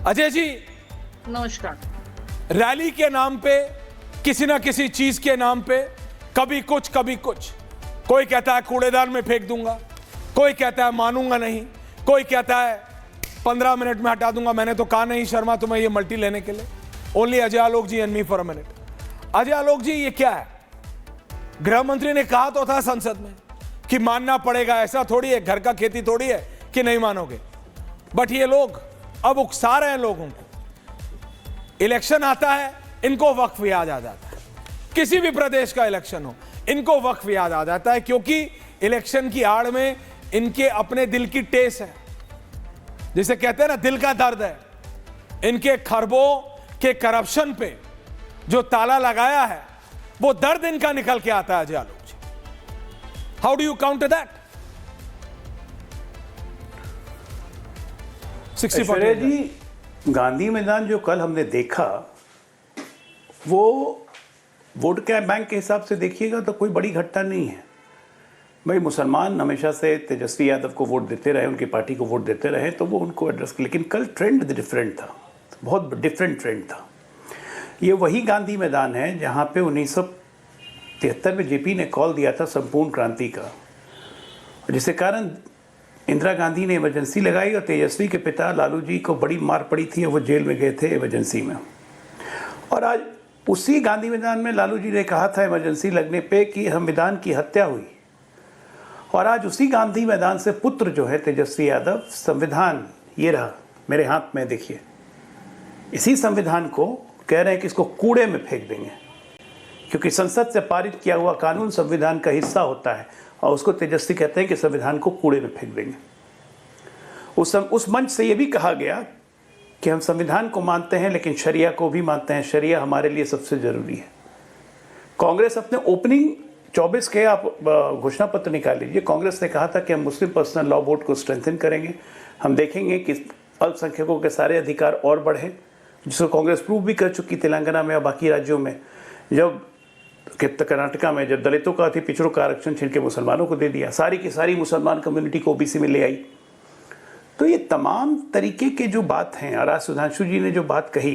अजय जी नमस्कार। रैली के नाम पे, किसी ना किसी चीज के नाम पे, कभी कुछ कभी कुछ, कोई कहता है कूड़ेदान में फेंक दूंगा, कोई कहता है मानूंगा नहीं, कोई कहता है 15 मिनट में हटा दूंगा। मैंने तो कहा नहीं शर्मा तुम्हें ये मल्टी लेने के लिए, only Ajay Alok ji and me for a minute. Ajay Alok ji ये क्या है? गृह मंत्री ने कहा तो था संसद में कि मानना पड़ेगा, ऐसा थोड़ी है, घर का खेती थोड़ी है कि नहीं मानोगे। बट ये लोग अब उकसा रहे हैं लोगों को। इलेक्शन आता है, इनको वक्फ याद आ जाता है। किसी भी प्रदेश का इलेक्शन हो, इनको वक्फ याद आ जाता है, क्योंकि इलेक्शन की आड़ में इनके अपने दिल की टेस है, जिसे कहते हैं ना दिल का दर्द है। इनके खरबों के करप्शन पे जो ताला लगाया है, वो दर्द इनका निकल के आता है। Ajay Alok ji, how do you counter that? Aishwarya ji, Gandhi Maidan जो कल हमने देखा, वो वोट के बैंक के हिसाब से देखिएगा तो कोई बड़ी घटना नहीं है। भाई मुसलमान हमेशा से तेजस्वी यादव को वोट देते रहे, उनकी पार्टी को वोट देते रहे, तो वो उनको एड्रेस, लेकिन कल ट्रेंड डिफरेंट था, बहुत डिफरेंट ट्रेंड था। ये वही गांधी मैदान है जहाँ पे 1973 में जेपी ने कॉल दिया था संपूर्ण क्रांति का, जिसके कारण इंदिरा गांधी ने इमरजेंसी लगाई और तेजस्वी के पिता लालू जी को बड़ी मार पड़ी थी और वो जेल में गए थे इमरजेंसी में। और आज उसी गांधी मैदान में लालू जी ने कहा था इमरजेंसी लगने पे कि संविधान की हत्या हुई, और आज उसी गांधी मैदान से पुत्र जो है तेजस्वी यादव, संविधान ये रहा मेरे हाथ में, देखिए, इसी संविधान को कह रहे हैं कि इसको कूड़े में फेंक देंगे, क्योंकि संसद से पारित किया हुआ कानून संविधान का हिस्सा होता है, और उसको तेजस्वी कहते हैं कि संविधान को कूड़े में फेंक देंगे। उस मंच से ये भी कहा गया कि हम संविधान को मानते हैं लेकिन शरिया को भी मानते हैं, शरिया हमारे लिए सबसे जरूरी है। कांग्रेस अपने ओपनिंग 24 के आप घोषणा पत्र निकाल लीजिए, कांग्रेस ने कहा था कि हम मुस्लिम पर्सनल लॉ बोर्ड को स्ट्रेंथन करेंगे, हम देखेंगे कि अल्पसंख्यकों के सारे अधिकार और बढ़े, जिसको कांग्रेस प्रूव भी कर चुकी तेलंगाना में और बाकी राज्यों में। जब कर्नाटका में जब दलितों का अति पिछड़ों का आरक्षण छीन के मुसलमानों को दे दिया, सारी की सारी मुसलमान कम्युनिटी को ओबीसी में ले आई। तो ये तमाम तरीके के जो बात हैं, और आज सुधांशु जी ने जो बात कही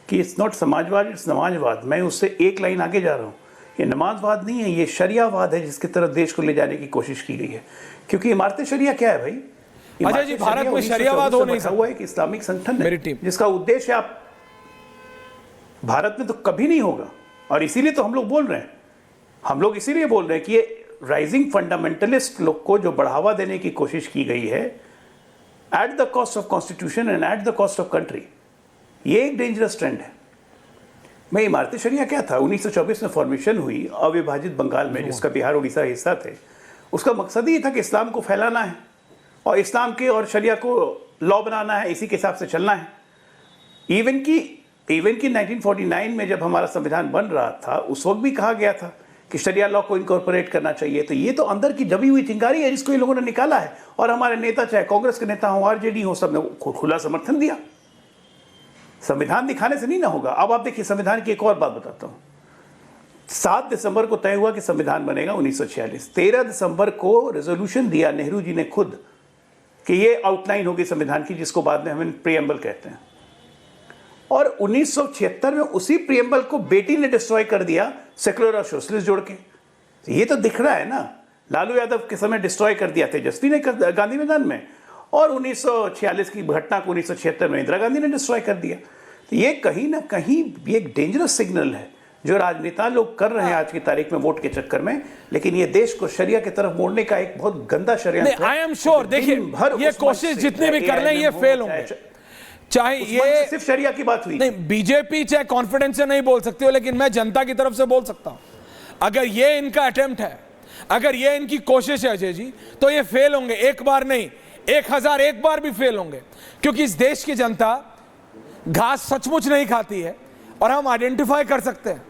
कि इट्स नॉट समाजवाद, इट्स नमाजवाद, मैं उससे एक लाइन आगे जा रहा हूँ। ये नमाजवाद नहीं है, ये शरियावाद है, जिसकी तरफ देश को ले जाने की कोशिश की गई है। क्योंकि इमारत शरिया क्या है भाई? अजय जी, भारत में शरियावाद हो नहीं सकता। हुआ एक इस्लामिक संगठन मेरी है टीम, जिसका उद्देश्य आप भारत में तो कभी नहीं होगा, और इसीलिए तो हम लोग बोल रहे हैं, हम लोग इसीलिए बोल रहे हैं कि ये राइजिंग फंडामेंटलिस्ट लोग को जो बढ़ावा देने की कोशिश की गई है at the cost of constitution and at the cost of country, ये एक डेंजरस ट्रेंड है। मैं इमारत शरिया क्या था? 1924 में फॉर्मेशन हुई अविभाजित बंगाल में, जिसका बिहार उड़ीसा हिस्सा थे। उसका मकसद ही था कि इस्लाम को फैलाना है और इस्लाम के और शरिया को लॉ बनाना है, इसी के हिसाब से चलना है। इवन की 1949 में जब हमारा संविधान बन रहा था, उस वक्त भी कहा गया था कि शरिया लॉ को इनकॉर्पोरेट करना चाहिए। तो ये तो अंदर की दबी हुई चिंगारी है जिसको इन लोगों ने निकाला है, और हमारे नेता, चाहे कांग्रेस के नेता हो, आरजेडी हो, सब ने खुला समर्थन दिया। संविधान दिखाने से नहीं ना होगा। अब आप देखिए, संविधान की एक और बात बताता हूँ। 7 दिसंबर को तय हुआ कि संविधान बनेगा 1946। 13 दिसंबर को रेजोल्यूशन दिया नेहरू जी ने खुद कि ये आउटलाइन होगी संविधान की, जिसको बाद में हम प्रीएम्बल कहते हैं। और 1976 में उसी प्रीएम्बल को बेटी ने डिस्ट्रॉय कर दिया, सेकुलर और सोशलिस्ट जोड़ के। तो ये तो दिख रहा है ना, लालू यादव के समय डिस्ट्रॉय कर दिया तेजस्वी ने गांधी मैदान में, और 1946 की घटना को 1976 में इंदिरा गांधी ने डिस्ट्रॉय कर दिया। तो ये कहीं ना कहीं ये एक डेंजरस सिग्नल है जो राजनेता लोग कर रहे हैं आज की तारीख में वोट के चक्कर में, लेकिन ये देश को शरिया की तरफ मोड़ने का एक बहुत गंदा षड्यंत्र है। आई एम श्योर, देखिए ये कोशिश जितने भी कर लें ये फेल होंगे, चाहे ये सिर्फ शरिया की बात हुई नहीं। बीजेपी चाहे कॉन्फिडेंस से नहीं बोल सकती हो, लेकिन मैं जनता की तरफ से बोल सकता हूं, अगर ये इनका अटेम्प्ट है, अगर ये इनकी कोशिश है अजय जी, तो ये फेल होंगे। एक बार नहीं, 1001 बार भी फेल होंगे, क्योंकि इस देश की जनता घास सचमुच नहीं खाती है, और हम आइडेंटिफाई कर सकते हैं।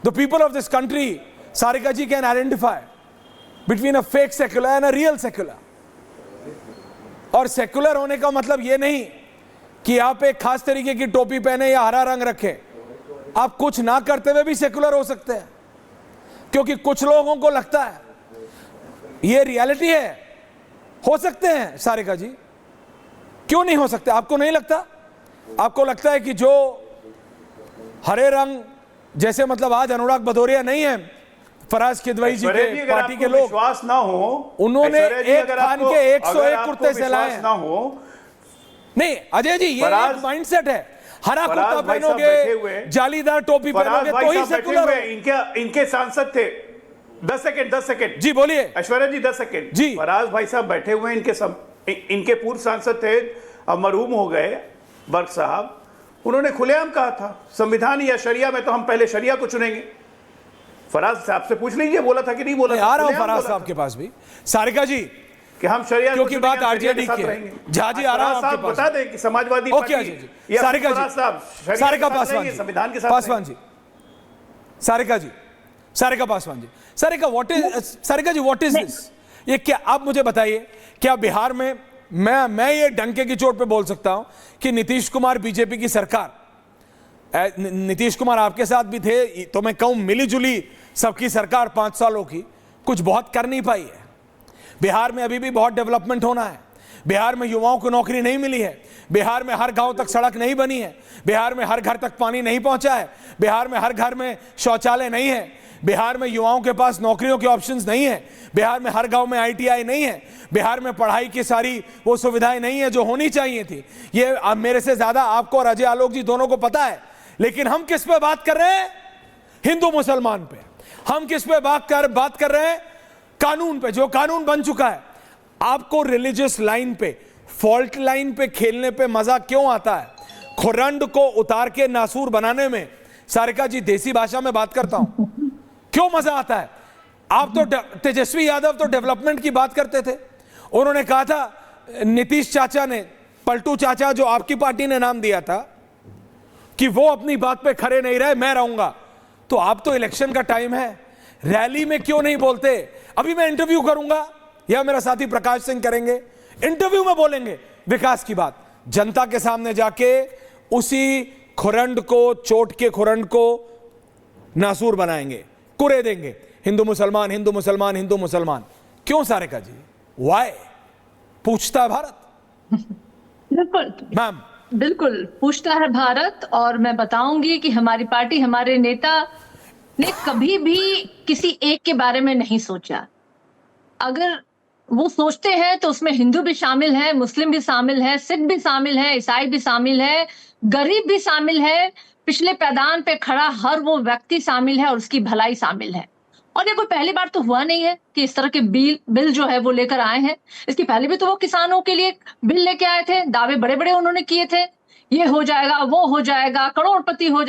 The people of this country, Sarika ji, can identify between a fake secular and a real secular. और सेक्युलर होने का मतलब ये नहीं कि आप एक खास तरीके की टोपी पहने या हरा रंग रखें। आप कुछ ना करते हुए भी सेक्युलर हो सकते हैं, क्योंकि कुछ लोगों को लगता है ये रियलिटी है। हो सकते हैं सारिका जी, क्यों नहीं हो सकते? आपको नहीं लगता? आपको लगता है कि जो हरे रंग जैसे मतलब आज अनुराग भदौरिया नहीं है, फराज किदवई जी के पार्टी के लोग, विश्वास ना हो, उन्होंने एक खान के 101 कुर्ते सिलाए ना हो, नहीं अजय जी, ये एक माइंडसेट है। हरा कुर्ता पहनोगे, जालीदार टोपी पहनोगे तो ही सेकुलर। इनके सांसद थे। 10 सेकंड जी बोलिए ऐश्वर्या जी, 10 सेकंड जी। फराज भाई साहब बैठे हुए हैं, इनके पूर्व सांसद थे, अब मरहूम हो गए बर्क साहब। उन्होंने खुलेआम कहा था संविधान या शरिया में तो हम पहले शरिया को चुनेंगे। फराज साहब से पूछ लीजिए, बोला था कि नहीं बोला था? आ रहा हूं फराज साहब के पास भी। सारिका जी कि हम शरिया क्योंकि बात आरजेडी की है, जहाँ जी आ रहा हूं आपके पास, बता दें कि समाजवादी ओके अजय जी, सारिका जी, सारिका पासवान जी, संविधान के साथ Paswan ji, Sarika ji, Sarika Paswan ji, Sarika what is, Sarika ji what is this? ये क्या, आप मुझे बताइए, क्या बिहार में मैं ये डंके की चोट पे बोल सकता हूं कि नीतीश कुमार बीजेपी की सरकार, नीतीश कुमार आपके साथ भी थे, तो मैं कहूं मिलीजुली सबकी सरकार 5 सालों की कुछ बहुत कर नहीं पाई है। बिहार में अभी भी बहुत डेवलपमेंट होना है। बिहार में युवाओं को नौकरी नहीं मिली है। बिहार में हर गांव तक सड़क नहीं बनी है। बिहार में हर घर तक पानी नहीं पहुंचा है। बिहार में हर घर में शौचालय नहीं है। बिहार में युवाओं के पास नौकरियों के ऑप्शंस नहीं है। बिहार में हर गांव में आईटीआई नहीं है। बिहार में पढ़ाई की सारी वो सुविधाएं नहीं है जो होनी चाहिए थी। ये मेरे से ज्यादा आपको और अजय आलोक जी दोनों को पता है। लेकिन हम किस पे बात कर रहे हैं? हिंदू मुसलमान पे। हम किस पे बात कर रहे हैं? कानून पे, जो कानून बन चुका है। आपको रिलीजियस लाइन पे, फॉल्ट लाइन पे खेलने पे मजा क्यों आता है? खुरंड को उतार के नासूर बनाने में, सारिका जी देसी भाषा में बात करता हूं, क्यों मजा आता है? आप तो तेजस्वी यादव तो डेवलपमेंट की बात करते थे। उन्होंने कहा था, नीतीश चाचा ने, पलटू चाचा जो आपकी पार्टी ने नाम दिया था, कि वो अपनी बात पे खड़े नहीं रहे, मैं रहूंगा। तो आप तो इलेक्शन का टाइम है, रैली में क्यों नहीं बोलते? अभी मैं इंटरव्यू करूंगा या मेरा साथी प्रकाश सिंह करेंगे, इंटरव्यू में बोलेंगे विकास की बात, जनता के सामने जाके उसी खुरंड को, चोट के खुरंड को नासूर बनाएंगे, कुरे देंगे, हिंदू मुसलमान, हिंदू मुसलमान, हिंदू मुसलमान। क्यों सारिका जी? वाई? पूछता है भारत। बिल्कुल मैम, बिल्कुल पूछता है भारत। और मैं बताऊंगी कि हमारी पार्टी, हमारे नेता ने कभी भी किसी एक के बारे में नहीं सोचा। अगर वो सोचते हैं तो उसमें हिंदू भी शामिल है, मुस्लिम भी शामिल है, सिख भी शामिल है, ईसाई भी शामिल है, गरीब भी शामिल है, पिछले पैदान पे खड़ा हर वो व्यक्ति शामिल है और उसकी भलाई शामिल है। और ये कोई पहली बार तो हुआ नहीं है कि इस तरह के बिल जो है वो लेकर आए हैं। इसकी पहले भी तो वो किसानों के लिए बिल लेके आए थे, दावे बड़े बड़े उन्होंने किए थे, ये हो जाएगा, वो हो जाएगा, करोड़पति हो जाएगा।